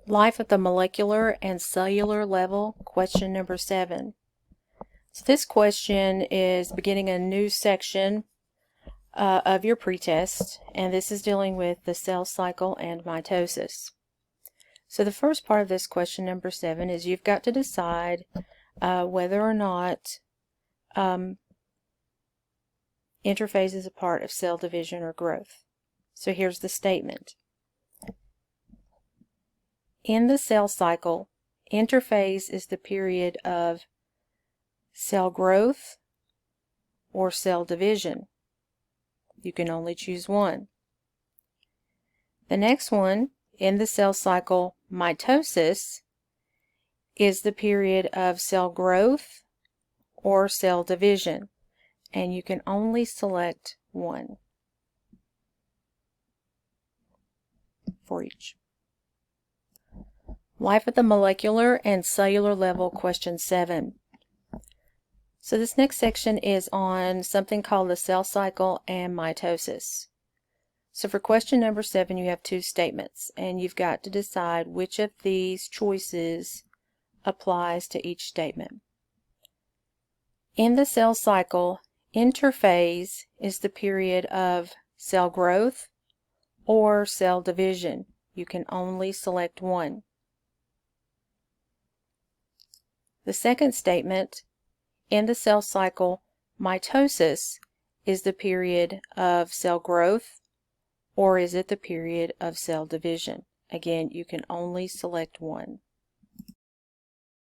Life at the molecular and cellular level, question number 7. So this question is beginning a new section of your pretest, and this is dealing with the cell cycle and mitosis. So the first part of this question number 7 is you've got to decide whether or not interphase is a part of cell division or growth. So here's the statement. In the cell cycle, interphase is the period of cell growth or cell division. You can only choose one. The next one, in the cell cycle, mitosis is the period of cell growth or cell division, and you can only select one for each. Life at the molecular and cellular level, question 7. So this next section is on something called the cell cycle and mitosis. So for question number 7, you have two statements, and you've got to decide which of these choices applies to each statement. In the cell cycle, interphase is the period of cell growth or cell division. You can only select one. The second statement, in the cell cycle, mitosis is the period of cell growth, or is it the period of cell division? Again, you can only select one.